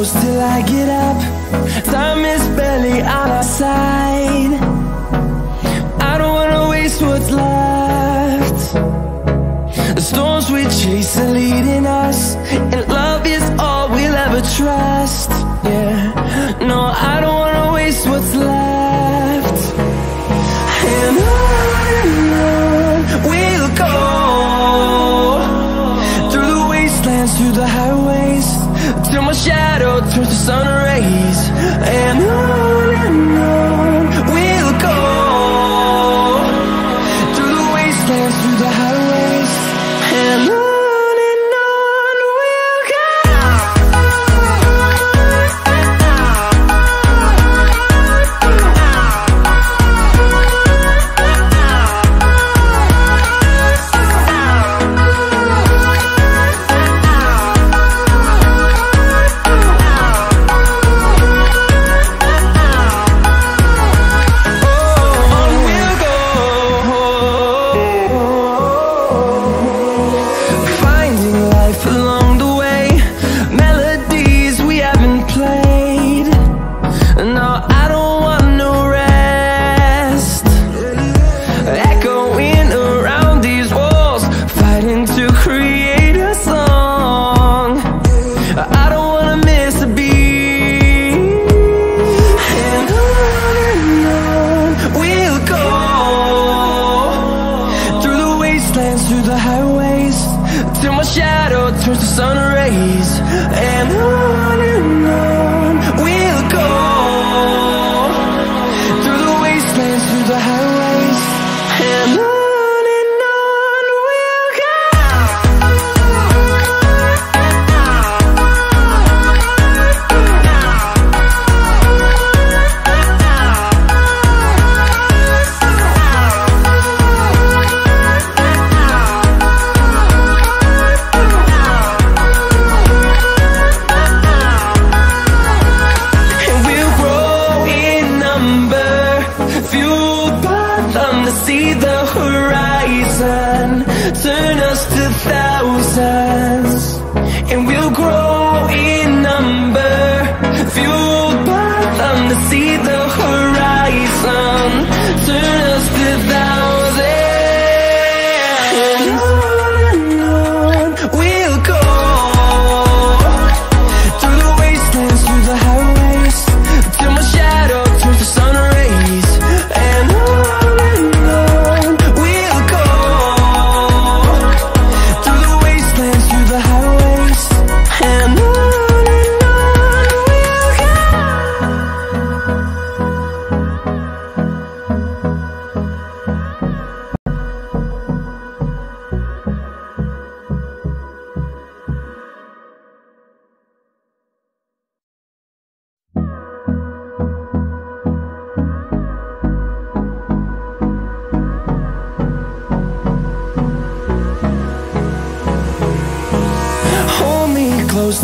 close till I get up. Time is barely on our side. I don't wanna waste what's left. The storms we chase are leading us, and love is all we'll ever trust. Yeah, no, I don't wanna waste what's left. And on we'll go, through the wastelands, through the highways, till my shadow turns to sun rays. And on we'll go, through the wastelands, through the highways, and on.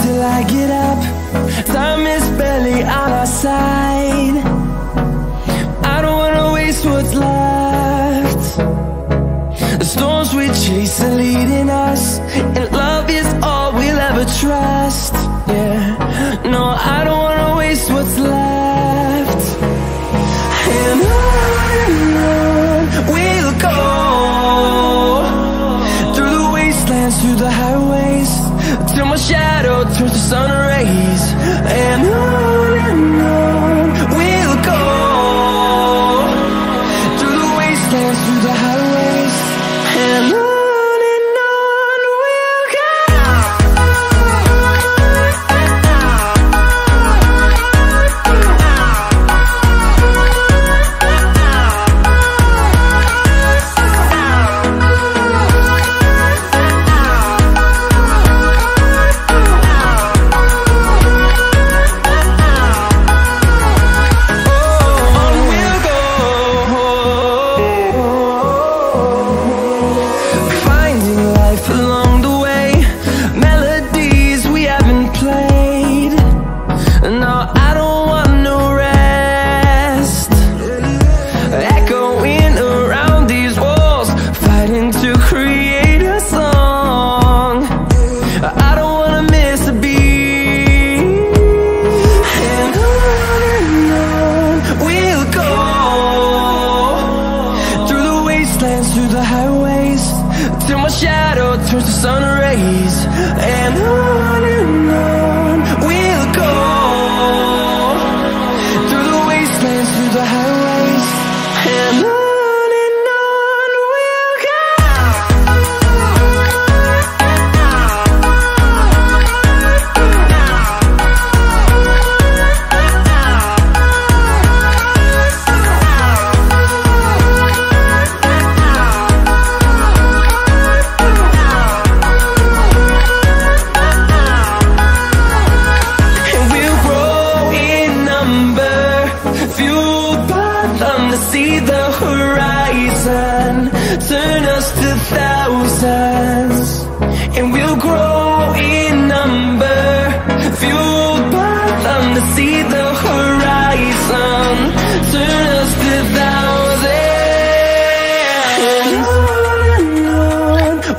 Till I get up, time is barely on our side. I don't wanna waste what's left. The storms we chase are leading us, and love is all we'll ever trust. Yeah, no, I don't wanna waste what's left. And on we'll go, through the wastelands, through the highways, till my shadow turns to sun rays. And on we'll go, through the wastelands, through the highways, and on. We'll go. sun rays. And on we'll go, through the wastelands, through the highways. And on we'll go. See the horizon, turn us to thousands, and we'll grow in number, fueled by them to see the horizon, turn us to thousands, and on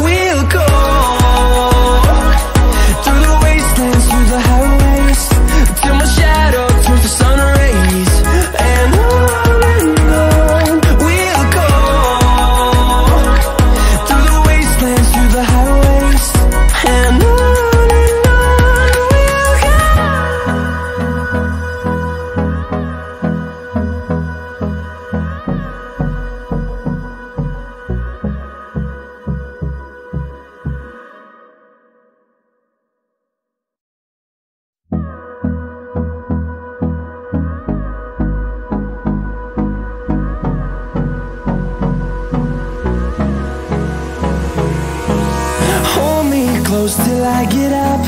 we'll go, through the wastelands, through the highways, till my shadow turns to sun rays. And close till I get up.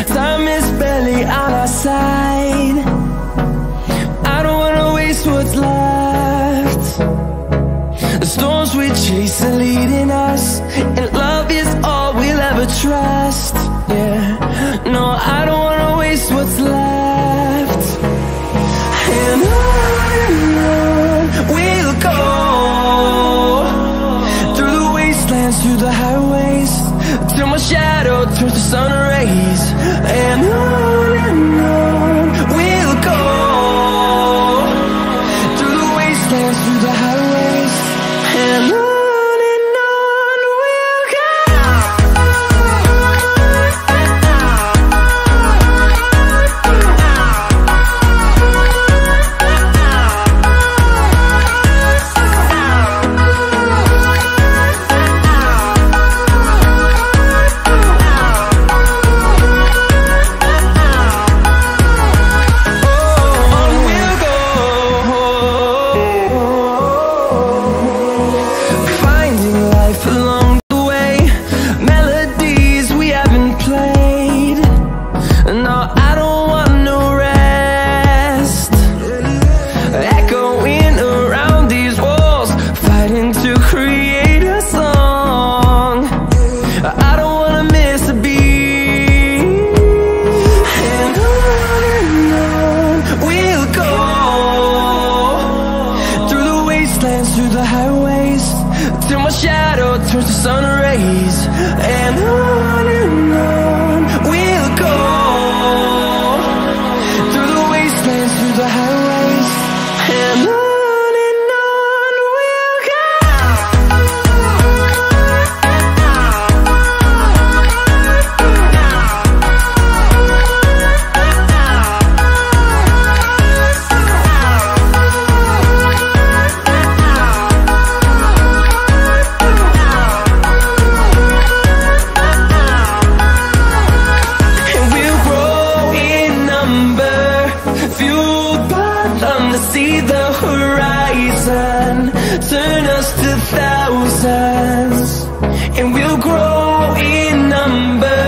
Time is barely on our side. I don't wanna waste what's left. The storms we chase are leading us, and love is all we'll ever trust. Yeah, no, I don't wanna waste what's left. And on we'll go, through the wastelands, through the highways, till my shadow turns to sun rays. And on we'll go, through the wastelands, through the highways. And on we'll go. Through the highways, till my shadow turns to sun rays. And on we'll go, through the wastelands, through the highways. And on we'll go. See the horizon, turn us to thousands, and we'll grow in number,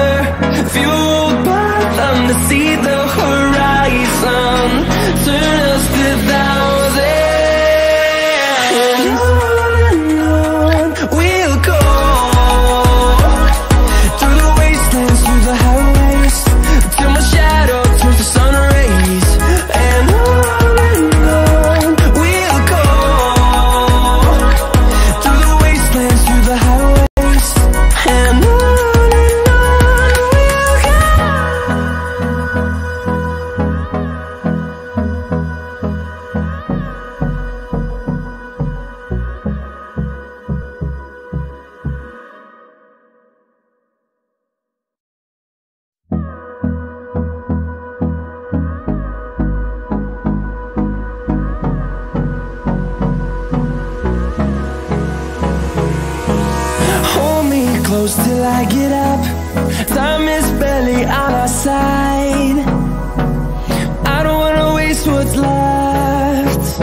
fueled by them to see the horizon, turn us to thousands. And on we'll go, through the wastelands, through the highways, till my shadow turns to sun rays. And we'll go, through the wastelands, through the close till I get up. Time is barely on our side. I don't wanna waste what's left.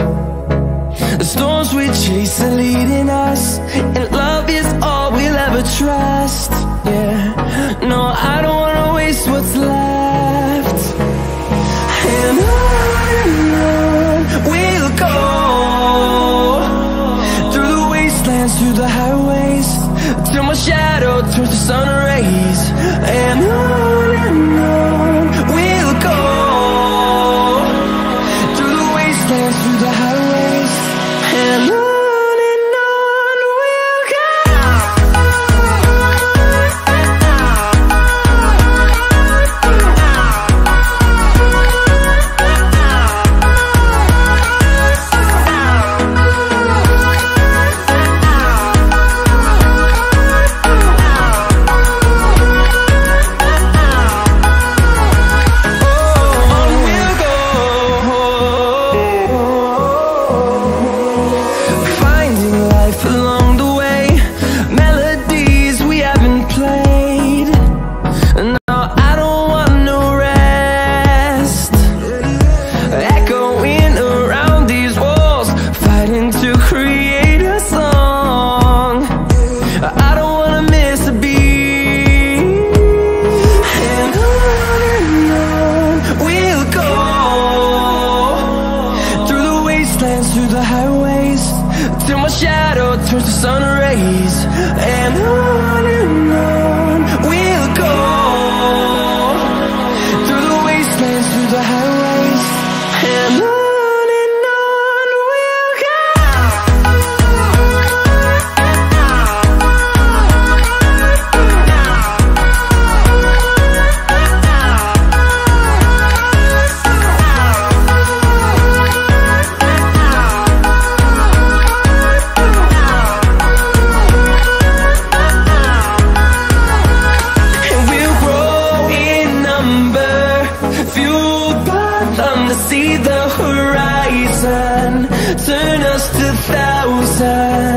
The storms we chase are leading us, and love is all we'll ever trust. Yeah, no, I don't wanna waste what's left. And on we'll go, through the wastelands, through the highways, till my shadow turns to sun rays. And on we'll go, through the wastelands, through the highways, and on we'll go. Through the highways, till my shadow turns to sun rays. And on we'll go, through the wastelands, through the highways, and on we'll go. See the horizon, turn us to thousands.